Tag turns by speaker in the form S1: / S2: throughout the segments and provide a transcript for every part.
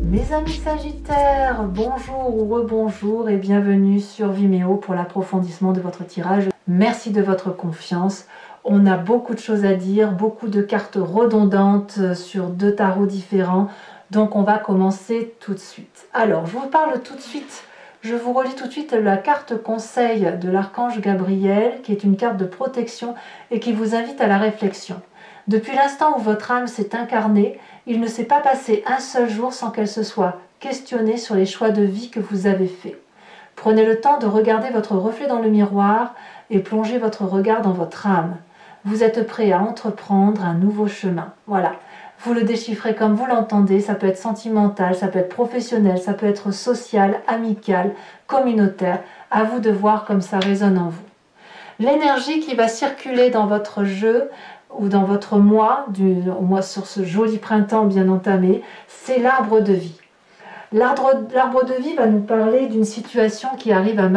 S1: Mes amis Sagittaires, bonjour ou rebonjour et bienvenue sur Vimeo pour l'approfondissement de votre tirage. Merci de votre confiance. On a beaucoup de choses à dire, beaucoup de cartes redondantes sur deux tarots différents. Donc on va commencer tout de suite. Alors, je vous parle tout de suite. Je vous relis tout de suite la carte conseil de l'archange Gabriel, qui est une carte de protection et qui vous invite à la réflexion. Depuis l'instant où votre âme s'est incarnée, il ne s'est pas passé un seul jour sans qu'elle se soit questionnée sur les choix de vie que vous avez faits. Prenez le temps de regarder votre reflet dans le miroir et plongez votre regard dans votre âme. Vous êtes prêt à entreprendre un nouveau chemin. Voilà. Vous le déchiffrez comme vous l'entendez, ça peut être sentimental, ça peut être professionnel, ça peut être social, amical, communautaire. À vous de voir comme ça résonne en vous. L'énergie qui va circuler dans votre jeu ou dans votre mois sur ce joli printemps bien entamé, c'est l'arbre de vie. L'arbre de vie va nous parler d'une situation qui arrive à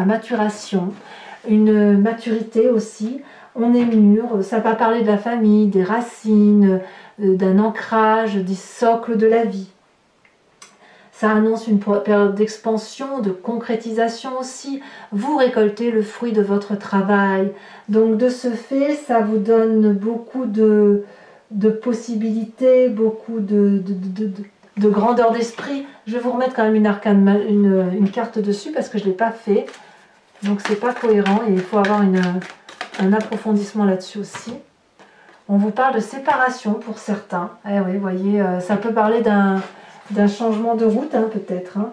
S1: maturation, une maturité aussi. On est mûr, ça va parler de la famille, des racines, d'un ancrage, des socles de la vie. Ça annonce une période d'expansion, de concrétisation aussi. Vous récoltez le fruit de votre travail. Donc de ce fait, ça vous donne beaucoup de possibilités, beaucoup de grandeur d'esprit. Je vais vous remettre quand même une carte dessus parce que je ne l'ai pas fait. Donc c'est pas cohérent et il faut avoir un approfondissement là-dessus aussi. On vous parle de séparation pour certains. Eh oui, vous voyez, ça peut parler d'un changement de route, hein, peut-être. Hein.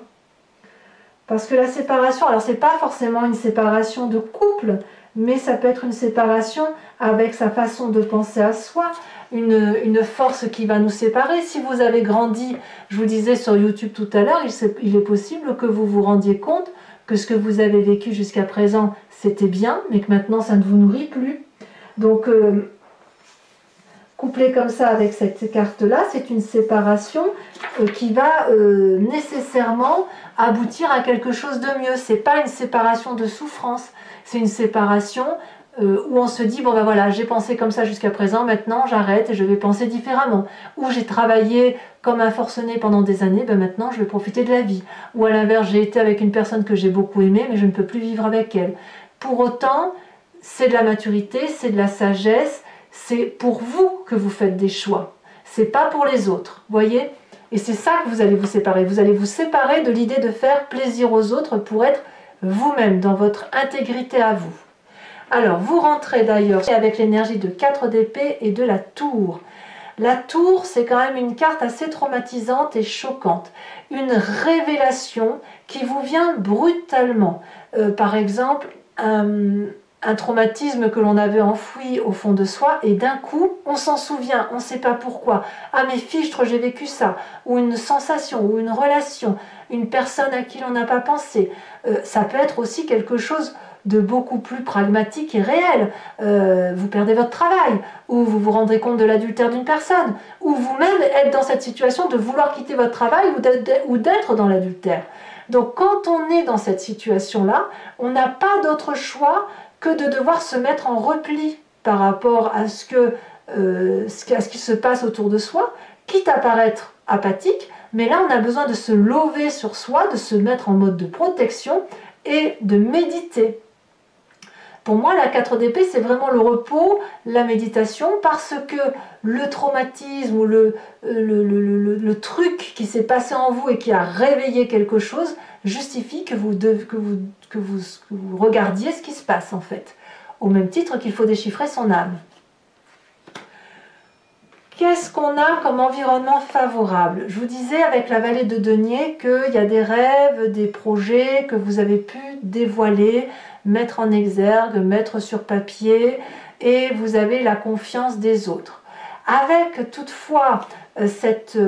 S1: Parce que la séparation, alors c'est pas forcément une séparation de couple, mais ça peut être une séparation avec sa façon de penser à soi, une force qui va nous séparer. Si vous avez grandi, je vous disais sur YouTube tout à l'heure, il est possible que vous vous rendiez compte que ce que vous avez vécu jusqu'à présent, c'était bien, mais que maintenant ça ne vous nourrit plus. Donc, couplé comme ça avec cette carte-là, c'est une séparation qui va nécessairement aboutir à quelque chose de mieux. C'est pas une séparation de souffrance, c'est une séparation où on se dit, bon ben voilà, j'ai pensé comme ça jusqu'à présent, maintenant j'arrête et je vais penser différemment. Ou j'ai travaillé comme un forcené pendant des années, ben maintenant je vais profiter de la vie. Ou à l'inverse, j'ai été avec une personne que j'ai beaucoup aimée, mais je ne peux plus vivre avec elle. Pour autant, c'est de la maturité, c'est de la sagesse, c'est pour vous que vous faites des choix. C'est pas pour les autres, voyez? Et c'est ça que vous allez vous séparer. Vous allez vous séparer de l'idée de faire plaisir aux autres pour être vous-même, dans votre intégrité à vous. Alors, vous rentrez d'ailleurs avec l'énergie de 4 d'épée et de la tour. La tour, c'est quand même une carte assez traumatisante et choquante. Une révélation qui vous vient brutalement. Par exemple, un traumatisme que l'on avait enfoui au fond de soi et d'un coup, on s'en souvient, on ne sait pas pourquoi. Ah mais fichtre, j'ai vécu ça. Ou une sensation, ou une relation, une personne à qui l'on n'a pas pensé. Ça peut être aussi quelque chose de beaucoup plus pragmatique et réel. Vous perdez votre travail, ou vous vous rendrez compte de l'adultère d'une personne, ou vous-même êtes dans cette situation de vouloir quitter votre travail ou d'être dans l'adultère. Donc quand on est dans cette situation-là, on n'a pas d'autre choix que de devoir se mettre en repli par rapport à ce qui se passe autour de soi, quitte à paraître apathique, mais là on a besoin de se lever sur soi, de se mettre en mode de protection et de méditer. Pour moi, la 4 d'épée, c'est vraiment le repos, la méditation, parce que le traumatisme ou le truc qui s'est passé en vous et qui a réveillé quelque chose justifie que vous regardiez ce qui se passe en fait. Au même titre qu'il faut déchiffrer son âme. Qu'est-ce qu'on a comme environnement favorable? Je vous disais avec la vallée de denier qu'il y a des rêves, des projets que vous avez pu dévoiler, mettre en exergue, mettre sur papier, et vous avez la confiance des autres. Avec toutefois cette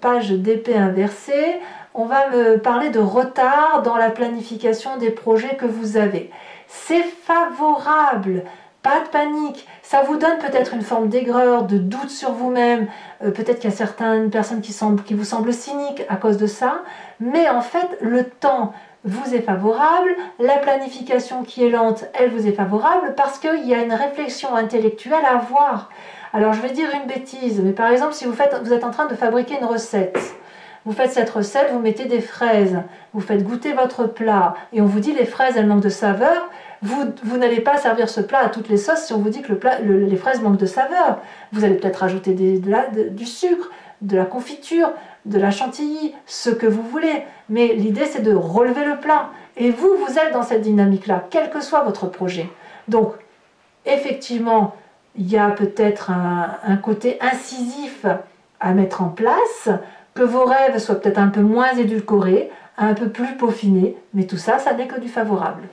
S1: page d'épée inversée, on va me parler de retard dans la planification des projets que vous avez. C'est favorable. Pas de panique, ça vous donne peut-être une forme d'aigreur, de doute sur vous-même, peut-être qu'il y a certaines personnes qui vous semblent cyniques à cause de ça, mais en fait le temps vous est favorable, la planification qui est lente, elle vous est favorable parce qu'il y a une réflexion intellectuelle à avoir. Alors je vais dire une bêtise, mais par exemple si vous êtes en train de fabriquer une recette, Vous faites cette recette, vous mettez des fraises, vous faites goûter votre plat, et on vous dit les fraises, elles manquent de saveur. Vous n'allez pas servir ce plat à toutes les sauces si on vous dit que les fraises manquent de saveur. Vous allez peut-être rajouter du sucre, de la confiture, de la chantilly, ce que vous voulez. Mais l'idée, c'est de relever le plat. Et vous êtes dans cette dynamique-là, quel que soit votre projet. Donc, effectivement, il y a peut-être un côté incisif à mettre en place, que vos rêves soient peut-être un peu moins édulcorés, un peu plus peaufinés, mais tout ça, ça n'est que du favorable.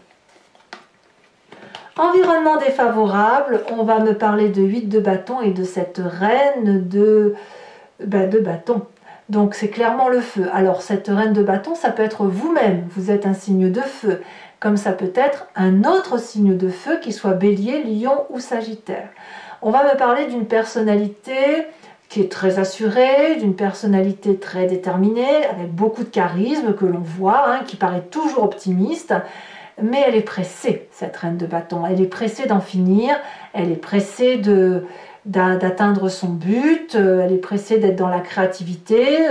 S1: Environnement défavorable, on va me parler de 8 de bâton et de cette reine de bâton. Donc c'est clairement le feu. Alors cette reine de bâton, ça peut être vous-même, vous êtes un signe de feu, comme ça peut être un autre signe de feu qui soit bélier, lion ou sagittaire. On va me parler d'une personnalité qui est très assurée, d'une personnalité très déterminée, avec beaucoup de charisme que l'on voit, hein, qui paraît toujours optimiste. Mais elle est pressée, cette reine de bâton. Elle est pressée d'en finir, elle est pressée d'atteindre son but, elle est pressée d'être dans la créativité.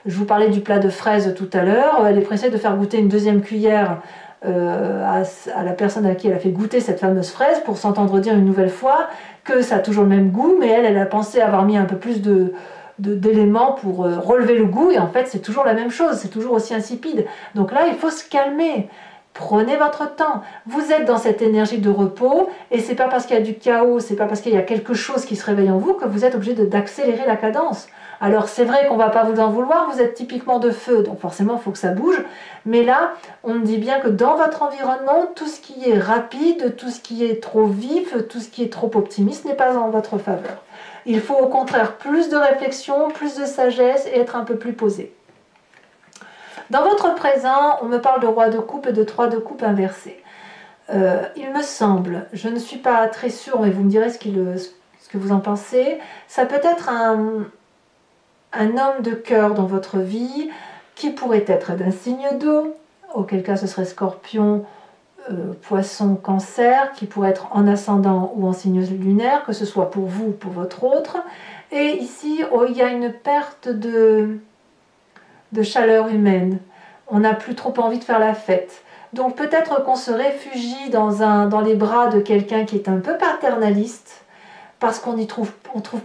S1: Je vous parlais du plat de fraises tout à l'heure, elle est pressée de faire goûter une deuxième cuillère à la personne à qui elle a fait goûter cette fameuse fraise pour s'entendre dire une nouvelle fois que ça a toujours le même goût, mais elle a pensé avoir mis un peu plus d'éléments pour relever le goût, et en fait c'est toujours la même chose, c'est toujours aussi insipide. Donc là, il faut se calmer. Prenez votre temps. Vous êtes dans cette énergie de repos et c'est pas parce qu'il y a du chaos, c'est pas parce qu'il y a quelque chose qui se réveille en vous que vous êtes obligé d'accélérer la cadence. Alors c'est vrai qu'on va pas vous en vouloir, vous êtes typiquement de feu, donc forcément il faut que ça bouge. Mais là, on dit bien que dans votre environnement, tout ce qui est rapide, tout ce qui est trop vif, tout ce qui est trop optimiste n'est pas en votre faveur. Il faut au contraire plus de réflexion, plus de sagesse et être un peu plus posé. Dans votre présent, on me parle de roi de coupe et de 3 de coupe inversés. Il me semble, je ne suis pas très sûre, mais vous me direz ce que vous en pensez, ça peut être un homme de cœur dans votre vie qui pourrait être d'un signe d'eau, auquel cas ce serait Scorpion, Poisson, Cancer, qui pourrait être en ascendant ou en signe lunaire, que ce soit pour vous ou pour votre autre. Et ici, il y a une perte de chaleur humaine. On n'a plus trop envie de faire la fête. Donc peut-être qu'on se réfugie dans les bras de quelqu'un qui est un peu paternaliste, parce qu'on trouve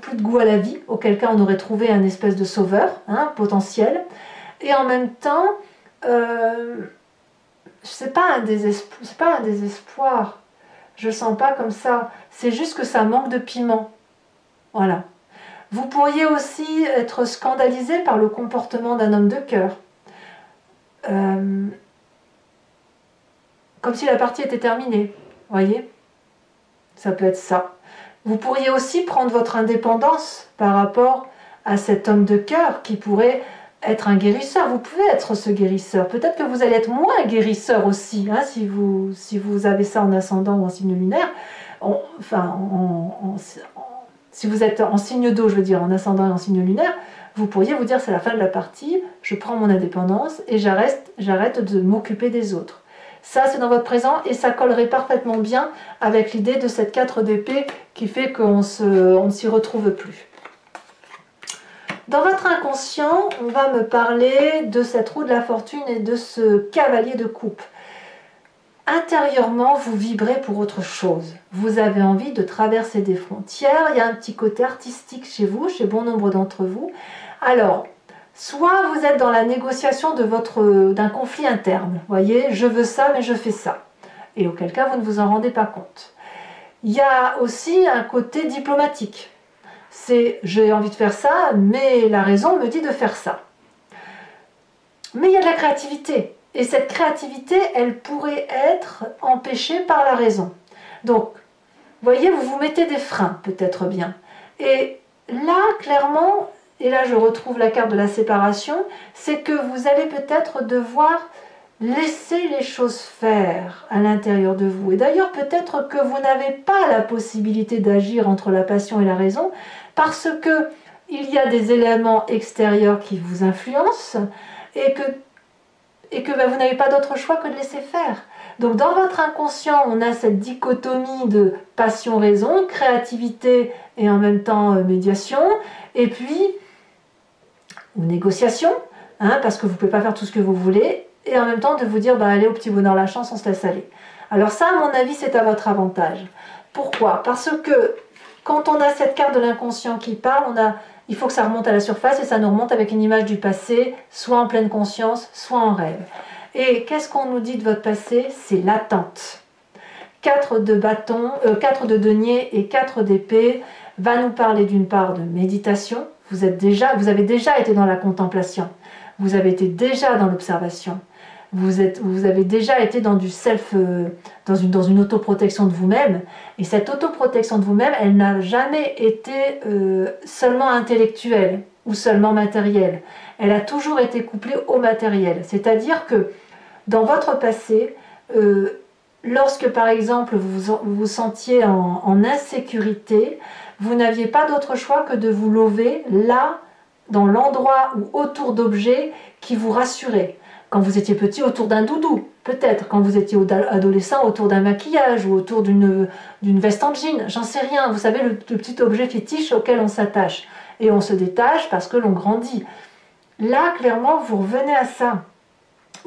S1: plus de goût à la vie, auquel cas on aurait trouvé un espèce de sauveur, hein, potentiel. Et en même temps, c'est pas un désespoir. Je le sens pas comme ça. C'est juste que ça manque de piment. Voilà. Vous pourriez aussi être scandalisé par le comportement d'un homme de cœur. Comme si la partie était terminée. Voyez? Ça peut être ça. Vous pourriez aussi prendre votre indépendance par rapport à cet homme de cœur qui pourrait être un guérisseur. Vous pouvez être ce guérisseur. Peut-être que vous allez être moins guérisseur aussi, hein, si vous avez ça en ascendant ou en signe lunaire. Si vous êtes en signe d'eau, je veux dire en ascendant et en signe lunaire, vous pourriez vous dire c'est la fin de la partie, je prends mon indépendance et j'arrête de m'occuper des autres. Ça c'est dans votre présent et ça collerait parfaitement bien avec l'idée de cette 4 d'épée qui fait qu'on ne s'y retrouve plus. Dans votre inconscient, on va me parler de cette roue de la fortune et de ce cavalier de coupe. Intérieurement, vous vibrez pour autre chose. Vous avez envie de traverser des frontières. Il y a un petit côté artistique chez vous, chez bon nombre d'entre vous. Alors, soit vous êtes dans la négociation d'un conflit interne. Voyez, je veux ça, mais je fais ça. Et auquel cas, vous ne vous en rendez pas compte. Il y a aussi un côté diplomatique. C'est, j'ai envie de faire ça, mais la raison me dit de faire ça. Mais il y a de la créativité. Et cette créativité, elle pourrait être empêchée par la raison. Donc, voyez, vous vous mettez des freins, peut-être bien. Et là, clairement, et là je retrouve la carte de la séparation, c'est que vous allez peut-être devoir laisser les choses faire à l'intérieur de vous. Et d'ailleurs, peut-être que vous n'avez pas la possibilité d'agir entre la passion et la raison, parce que il y a des éléments extérieurs qui vous influencent, et que vous n'avez pas d'autre choix que de laisser faire. Donc dans votre inconscient, on a cette dichotomie de passion-raison, créativité et en même temps médiation, et puis ou négociation, hein, parce que vous ne pouvez pas faire tout ce que vous voulez, et en même temps de vous dire, bah, allez au petit bonheur la chance, on se laisse aller. Alors ça, à mon avis, c'est à votre avantage. Pourquoi? Parce que quand on a cette carte de l'inconscient qui parle, il faut que ça remonte à la surface, et ça nous remonte avec une image du passé, soit en pleine conscience, soit en rêve. Et qu'est-ce qu'on nous dit de votre passé? C'est l'attente. 4 de bâton, 4 de denier et 4 d'épée va nous parler d'une part de méditation. Vous avez déjà été dans la contemplation. Vous avez été déjà dans l'observation. Vous avez déjà été dans du self, dans une autoprotection de vous-même. Et cette autoprotection de vous-même, elle n'a jamais été seulement intellectuelle ou seulement matérielle. Elle a toujours été couplée au matériel. C'est-à-dire que dans votre passé, lorsque par exemple vous vous sentiez en insécurité, vous n'aviez pas d'autre choix que de vous lever là, dans l'endroit ou autour d'objets qui vous rassuraient. Quand vous étiez petit, autour d'un doudou, peut-être. Quand vous étiez adolescent, autour d'un maquillage ou autour d'une veste en jean. J'en sais rien. Vous savez, le petit objet fétiche auquel on s'attache. Et on se détache parce que l'on grandit. Là, clairement, vous revenez à ça.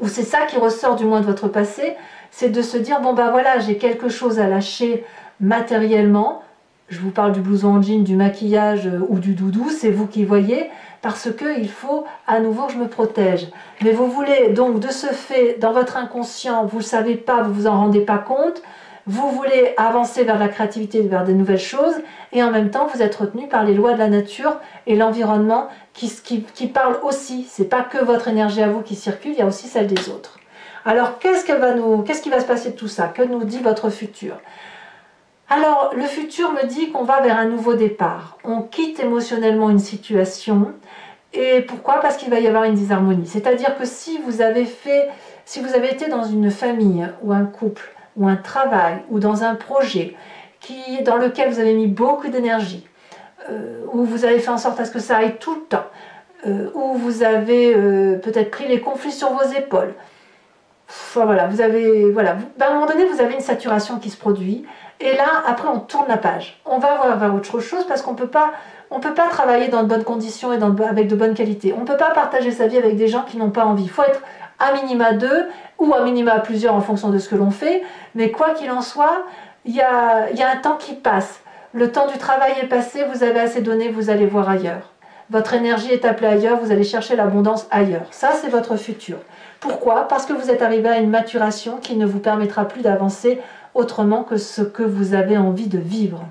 S1: Ou c'est ça qui ressort du moins de votre passé, c'est de se dire, bon ben voilà, j'ai quelque chose à lâcher matériellement. Je vous parle du blouson en jean, du maquillage ou du doudou, c'est vous qui voyez, parce qu'il faut à nouveau que je me protège. Mais vous voulez donc de ce fait, dans votre inconscient, vous ne le savez pas, vous ne vous en rendez pas compte, vous voulez avancer vers la créativité, vers des nouvelles choses, et en même temps vous êtes retenu par les lois de la nature et l'environnement qui parlent aussi. Ce n'est pas que votre énergie à vous qui circule, il y a aussi celle des autres. Alors qu'est-ce qui va se passer de tout ça? Que nous dit votre futur? Alors, le futur me dit qu'on va vers un nouveau départ. On quitte émotionnellement une situation. Et pourquoi? Parce qu'il va y avoir une disharmonie. C'est-à-dire que si vous avez été dans une famille, ou un couple, ou un travail, ou dans un projet dans lequel vous avez mis beaucoup d'énergie, où vous avez fait en sorte à ce que ça aille tout le temps, où vous avez peut-être pris les conflits sur vos épaules, voilà, à un moment donné, vous avez une saturation qui se produit. Et là, après, on tourne la page. On va voir vers autre chose parce qu'on ne peut pas travailler dans de bonnes conditions et avec de bonnes qualités. On ne peut pas partager sa vie avec des gens qui n'ont pas envie. Il faut être à minima 2 ou à minima plusieurs en fonction de ce que l'on fait. Mais quoi qu'il en soit, il y a un temps qui passe. Le temps du travail est passé, vous avez assez donné, vous allez voir ailleurs. Votre énergie est appelée ailleurs, vous allez chercher l'abondance ailleurs. Ça, c'est votre futur. Pourquoi? Parce que vous êtes arrivé à une maturation qui ne vous permettra plus d'avancer autrement que ce que vous avez envie de vivre.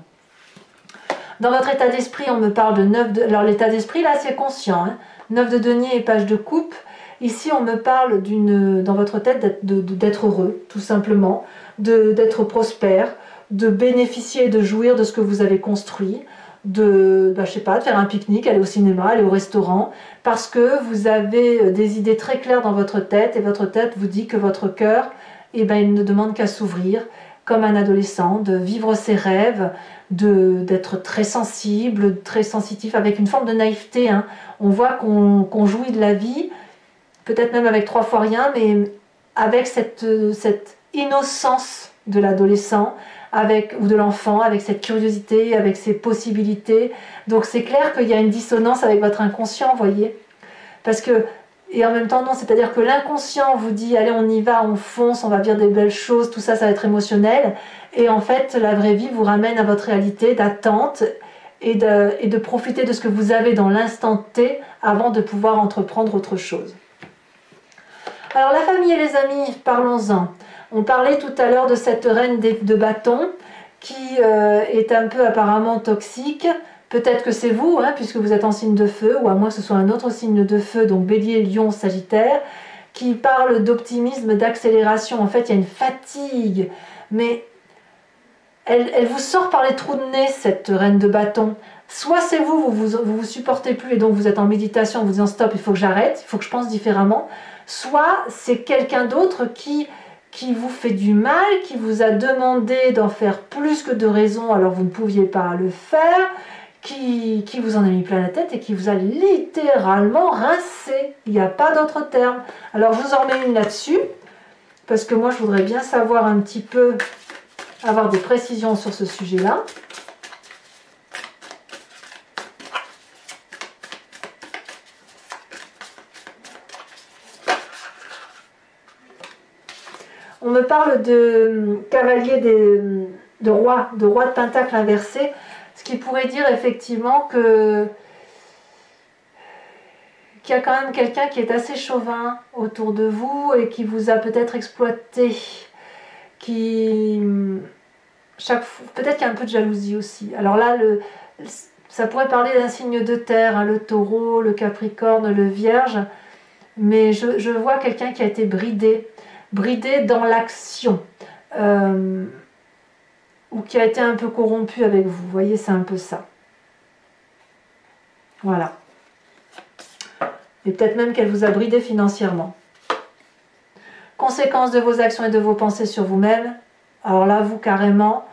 S1: Dans votre état d'esprit, on me parle de 9 de... Alors l'état d'esprit, là, c'est conscient. 9 de denier et page de coupe. Ici, on me parle dans votre tête d'être heureux, tout simplement, d'être prospère, de bénéficier et de jouir de ce que vous avez construit, je sais pas, de faire un pique-nique, aller au cinéma, aller au restaurant, parce que vous avez des idées très claires dans votre tête, et votre tête vous dit que votre cœur, il ne demande qu'à s'ouvrir, comme un adolescent, de vivre ses rêves, d'être très sensible, très sensitif, avec une forme de naïveté. On voit qu'on jouit de la vie, peut-être même avec 3 fois rien, mais avec cette innocence de l'adolescent, ou de l'enfant, avec cette curiosité, avec ses possibilités. Donc c'est clair qu'il y a une dissonance avec votre inconscient, vous voyez. Et en même temps, non, c'est-à-dire que l'inconscient vous dit, allez, on y va, on fonce, on va dire des belles choses, tout ça, ça va être émotionnel. Et en fait, la vraie vie vous ramène à votre réalité d'attente et de profiter de ce que vous avez dans l'instant T avant de pouvoir entreprendre autre chose. Alors, la famille et les amis, parlons-en. On parlait tout à l'heure de cette reine de bâton qui est un peu apparemment toxique. Peut-être que c'est vous, puisque vous êtes en signe de feu, ou à moins que ce soit un autre signe de feu, donc Bélier, Lion, Sagittaire, qui parle d'optimisme, d'accélération. En fait, il y a une fatigue, mais elle vous sort par les trous de nez, cette reine de bâton. Soit c'est vous supportez plus et donc vous êtes en méditation, vous disant stop, il faut que j'arrête, il faut que je pense différemment. Soit c'est quelqu'un d'autre qui vous fait du mal, qui vous a demandé d'en faire plus que de raison, alors vous ne pouviez pas le faire, qui vous en a mis plein la tête et qui vous a littéralement rincé. Il n'y a pas d'autre terme. Alors je vous en mets une là-dessus, parce que moi je voudrais bien savoir un petit peu, avoir des précisions sur ce sujet-là. On me parle de cavalier de roi de pentacle inversé, ce qui pourrait dire effectivement que qu'il y a quand même quelqu'un qui est assez chauvin autour de vous et qui vous a peut-être exploité, qui peut-être qu'il y a un peu de jalousie aussi. Alors là, ça pourrait parler d'un signe de terre, hein, le taureau, le capricorne, le vierge, mais je vois quelqu'un qui a été bridé dans l'action, ou qui a été un peu corrompu avec vous. Vous voyez, c'est un peu ça. Voilà. Et peut-être même qu'elle vous a bridé financièrement. Conséquence de vos actions et de vos pensées sur vous-même. Alors là, vous, carrément,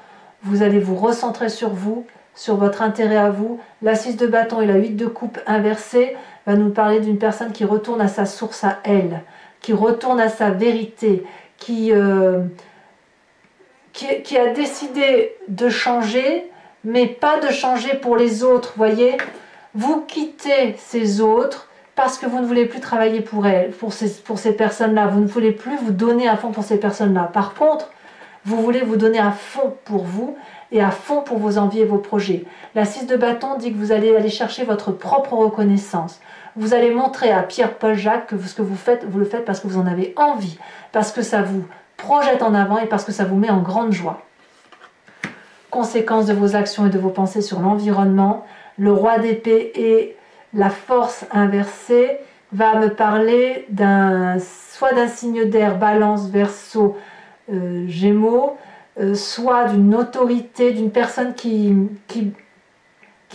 S1: vous allez vous recentrer sur vous, sur votre intérêt à vous. La 6 de bâton et la 8 de coupe inversée va nous parler d'une personne qui retourne à sa source à elle, qui retourne à sa vérité, qui a décidé de changer, mais pas de changer pour les autres, voyez. Vous quittez ces autres parce que vous ne voulez plus travailler pour elles, pour ces personnes-là. Vous ne voulez plus vous donner à fond pour ces personnes-là. Par contre, vous voulez vous donner à fond pour vous et à fond pour vos envies et vos projets. La 6 de bâton dit que vous allez aller chercher votre propre reconnaissance. Vous allez montrer à Pierre, Paul, Jacques que ce que vous faites, vous le faites parce que vous en avez envie, parce que ça vous projette en avant et parce que ça vous met en grande joie. Conséquence de vos actions et de vos pensées sur l'environnement, le roi d'épée et la force inversée va me parler soit d'un signe d'air, balance, verseau, gémeaux, soit d'une autorité, d'une personne qui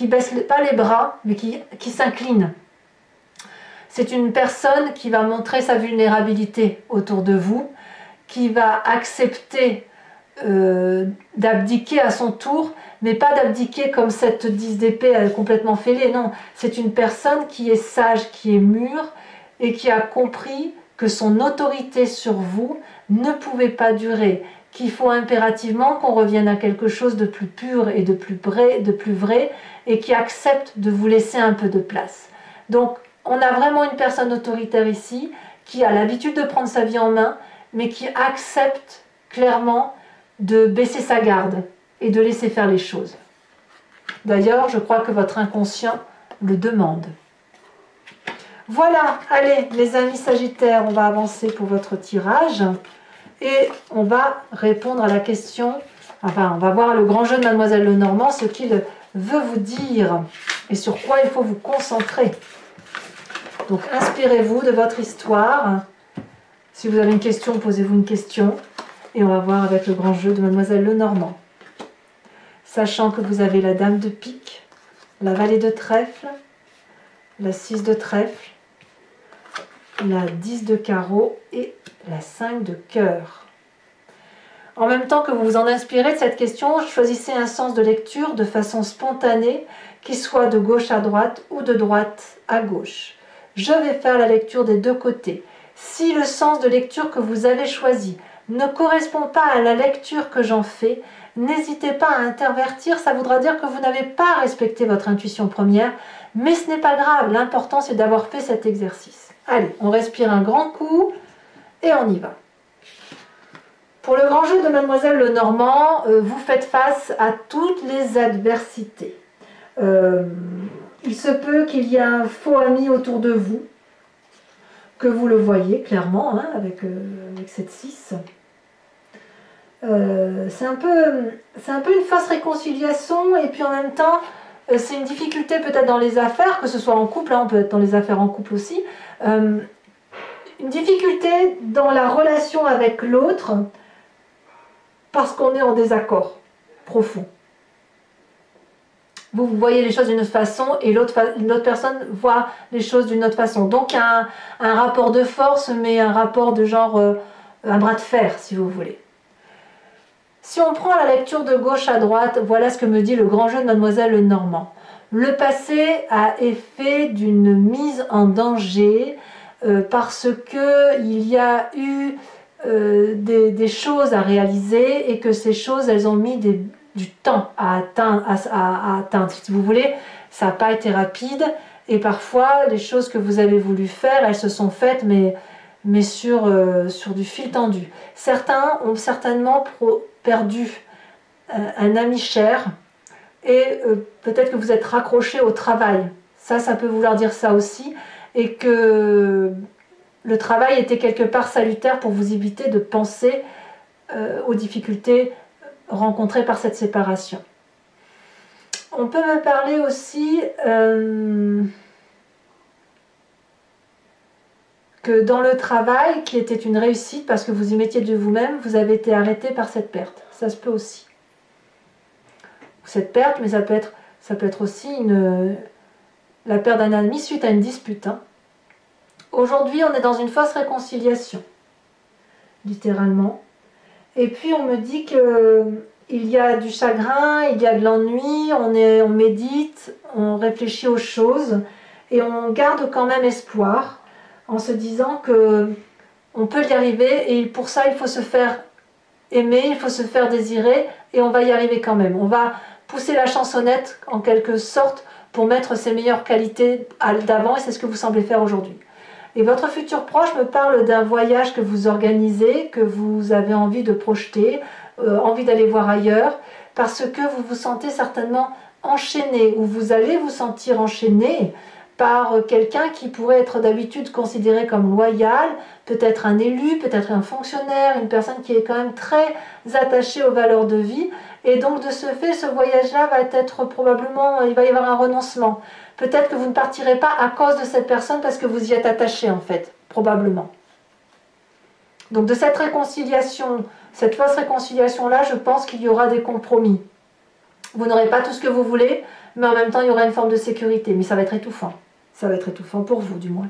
S1: baisse pas les bras, mais qui s'incline. C'est une personne qui va montrer sa vulnérabilité autour de vous, qui va accepter d'abdiquer à son tour, mais pas d'abdiquer comme cette 10 d'épée complètement fêlée, non. C'est une personne qui est sage, qui est mûre et qui a compris que son autorité sur vous ne pouvait pas durer, qu'il faut impérativement qu'on revienne à quelque chose de plus pur et de plus vrai et qui accepte de vous laisser un peu de place. Donc, on a vraiment une personne autoritaire ici qui a l'habitude de prendre sa vie en main, mais qui accepte clairement de baisser sa garde et de laisser faire les choses. D'ailleurs, je crois que votre inconscient le demande. Voilà, allez les amis Sagittaires, on va avancer pour votre tirage et on va répondre à la question, enfin on va voir le grand jeu de Mademoiselle Lenormand, ce qu'il veut vous dire et sur quoi il faut vous concentrer. Donc inspirez-vous de votre histoire. Si vous avez une question, posez-vous une question. Et on va voir avec le grand jeu de Mademoiselle Lenormand. Sachant que vous avez la dame de pique, la vallée de trèfle, la 6 de trèfle, la 10 de carreau et la 5 de cœur. En même temps que vous vous en inspirez de cette question, choisissez un sens de lecture de façon spontanée, qui soit de gauche à droite ou de droite à gauche. Je vais faire la lecture des deux côtés. Si le sens de lecture que vous avez choisi ne correspond pas à la lecture que j'en fais, n'hésitez pas à intervertir, ça voudra dire que vous n'avez pas respecté votre intuition première, mais ce n'est pas grave, l'important c'est d'avoir fait cet exercice. Allez, on respire un grand coup et on y va. Pour le grand jeu de Mademoiselle Lenormand, vous faites face à toutes les adversités. Il se peut qu'il y ait un faux ami autour de vous, que vous le voyez clairement, hein, avec cette 6. C'est un peu une fausse réconciliation, et puis en même temps, c'est une difficulté peut-être dans les affaires, que ce soit en couple, hein, on peut être dans les affaires en couple aussi, une difficulté dans la relation avec l'autre, parce qu'on est en désaccord profond. Vous voyez les choses d'une autre façon et l'autre personne voit les choses d'une autre façon. Donc un rapport de force, mais un rapport de genre, un bras de fer, si vous voulez. Si on prend la lecture de gauche à droite, voilà ce que me dit le grand jeu de Mademoiselle Lenormand. Le passé a effet d'une mise en danger parce qu'il y a eu des choses à réaliser et que ces choses, elles ont mis du temps à atteindre. Si vous voulez, ça n'a pas été rapide et parfois les choses que vous avez voulu faire, elles se sont faites, mais mais sur du fil tendu. Certains ont certainement perdu un ami cher, et peut-être que vous êtes raccroché au travail. Ça peut vouloir dire ça aussi, et que le travail était quelque part salutaire pour vous éviter de penser aux difficultés rencontrées par cette séparation. On peut me parler aussi que dans le travail, qui était une réussite parce que vous y mettiez de vous-même, vous avez été arrêté par cette perte. Ça se peut aussi. Cette perte, mais ça peut être aussi la perte d'un ami suite à une dispute. Aujourd'hui, on est dans une fausse réconciliation, littéralement. Et puis on me dit qu'il y a du chagrin, il y a de l'ennui, on médite, on réfléchit aux choses, et on garde quand même espoir, en se disant qu'on peut y arriver, et pour ça il faut se faire aimer, il faut se faire désirer, et on va y arriver quand même. On va pousser la chansonnette en quelque sorte pour mettre ses meilleures qualités d'avant, et c'est ce que vous semblez faire aujourd'hui. Et votre futur proche me parle d'un voyage que vous organisez, que vous avez envie de projeter, envie d'aller voir ailleurs, parce que vous vous sentez certainement enchaîné, ou vous allez vous sentir enchaîné par quelqu'un qui pourrait être d'habitude considéré comme loyal, peut-être un élu, peut-être un fonctionnaire, une personne qui est quand même très attachée aux valeurs de vie. Et donc de ce fait, ce voyage-là va être probablement, il va y avoir un renoncement. Peut-être que vous ne partirez pas à cause de cette personne parce que vous y êtes attaché en fait, probablement. Donc de cette réconciliation, cette fausse réconciliation-là, je pense qu'il y aura des compromis. Vous n'aurez pas tout ce que vous voulez, mais en même temps il y aura une forme de sécurité, mais ça va être étouffant. Ça va être étouffant pour vous du moins.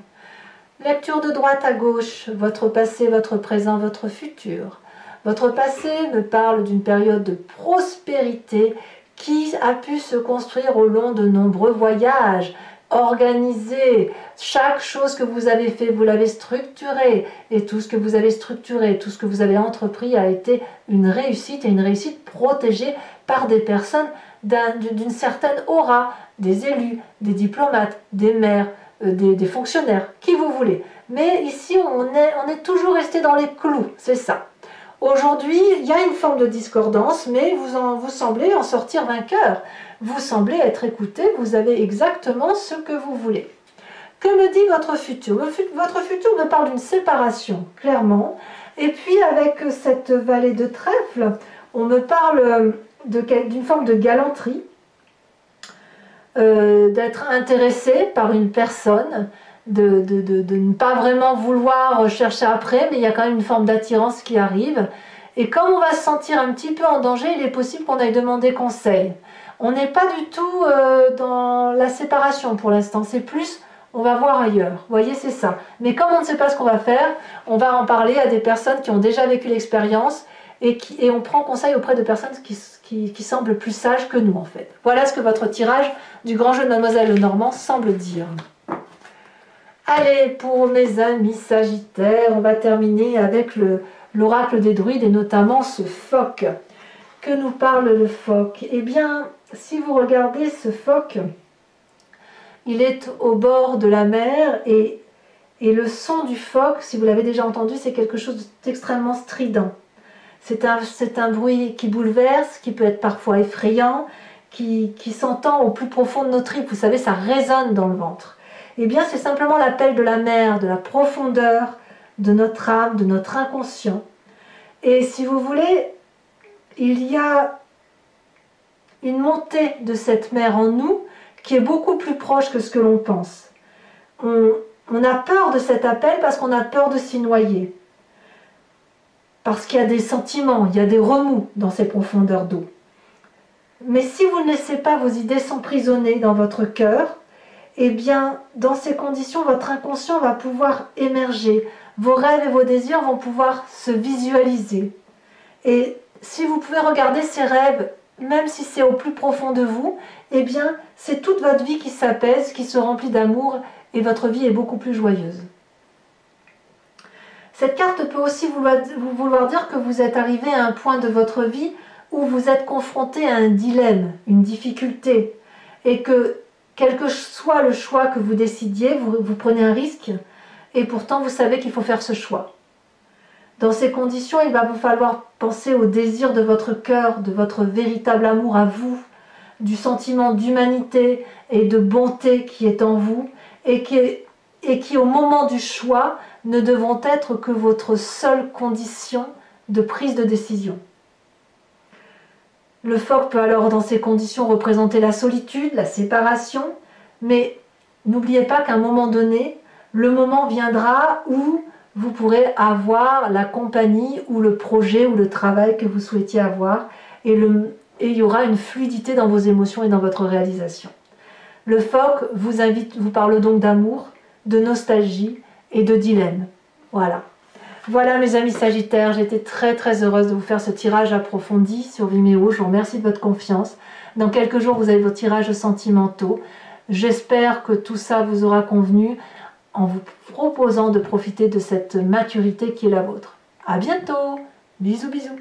S1: Lecture de droite à gauche, votre passé, votre présent, votre futur. Votre passé me parle d'une période de prospérité qui a pu se construire au long de nombreux voyages, organisé. Chaque chose que vous avez fait, vous l'avez structuré. Et tout ce que vous avez structuré, tout ce que vous avez entrepris a été une réussite, et une réussite protégée par des personnes d'une certaine aura, des élus, des diplomates, des maires, des fonctionnaires, qui vous voulez. Mais ici, on est toujours resté dans les clous, c'est ça. Aujourd'hui, il y a une forme de discordance, mais vous semblez en sortir vainqueur. Vous semblez être écouté, vous avez exactement ce que vous voulez. Que me dit votre futur? Votre futur me parle d'une séparation, clairement. Et puis avec cette vallée de trèfle, on me parle d'une forme de galanterie, d'être intéressé par une personne, de ne pas vraiment vouloir chercher après, mais il y a quand même une forme d'attirance qui arrive. Et comme on va se sentir un petit peu en danger, il est possible qu'on aille demander conseil. On n'est pas du tout dans la séparation pour l'instant, c'est plus on va voir ailleurs. Vous voyez, c'est ça. Mais comme on ne sait pas ce qu'on va faire, on va en parler à des personnes qui ont déjà vécu l'expérience, et on prend conseil auprès de personnes qui semblent plus sages que nous en fait. Voilà ce que votre tirage du grand jeu de Mademoiselle Lenormand semble dire. Allez, pour mes amis Sagittaires, on va terminer avec l'oracle des druides, et notamment ce phoque. Que nous parle le phoque? Eh bien, si vous regardez ce phoque, il est au bord de la mer, et le son du phoque, si vous l'avez déjà entendu, c'est quelque chose d'extrêmement strident. C'est un bruit qui bouleverse, qui peut être parfois effrayant, qui s'entend au plus profond de nos tripes. Vous savez, ça résonne dans le ventre. Eh bien, c'est simplement l'appel de la mer, de la profondeur, de notre âme, de notre inconscient. Et si vous voulez, il y a une montée de cette mer en nous qui est beaucoup plus proche que ce que l'on pense. On a peur de cet appel parce qu'on a peur de s'y noyer. Parce qu'il y a des sentiments, il y a des remous dans ces profondeurs d'eau. Mais si vous ne laissez pas vos idées s'emprisonner dans votre cœur, eh bien, dans ces conditions, votre inconscient va pouvoir émerger. Vos rêves et vos désirs vont pouvoir se visualiser. Et si vous pouvez regarder ces rêves, même si c'est au plus profond de vous, eh bien, c'est toute votre vie qui s'apaise, qui se remplit d'amour, et votre vie est beaucoup plus joyeuse. Cette carte peut aussi vouloir dire que vous êtes arrivé à un point de votre vie où vous êtes confronté à un dilemme, une difficulté, et que quel que soit le choix que vous décidiez, vous prenez un risque, et pourtant vous savez qu'il faut faire ce choix. Dans ces conditions, il va vous falloir penser au désir de votre cœur, de votre véritable amour à vous, du sentiment d'humanité et de bonté qui est en vous et qui au moment du choix ne devront être que votre seule condition de prise de décision. Le phoque peut alors dans ces conditions représenter la solitude, la séparation, mais n'oubliez pas qu'à un moment donné, le moment viendra où vous pourrez avoir la compagnie ou le projet ou le travail que vous souhaitiez avoir et il y aura une fluidité dans vos émotions et dans votre réalisation. Le phoque vous parle donc d'amour, de nostalgie et de dilemme. Voilà. Voilà mes amis Sagittaires, j'ai été très heureuse de vous faire ce tirage approfondi sur Vimeo. Je vous remercie de votre confiance. Dans quelques jours, vous avez vos tirages sentimentaux. J'espère que tout ça vous aura convenu en vous proposant de profiter de cette maturité qui est la vôtre. À bientôt. Bisous bisous.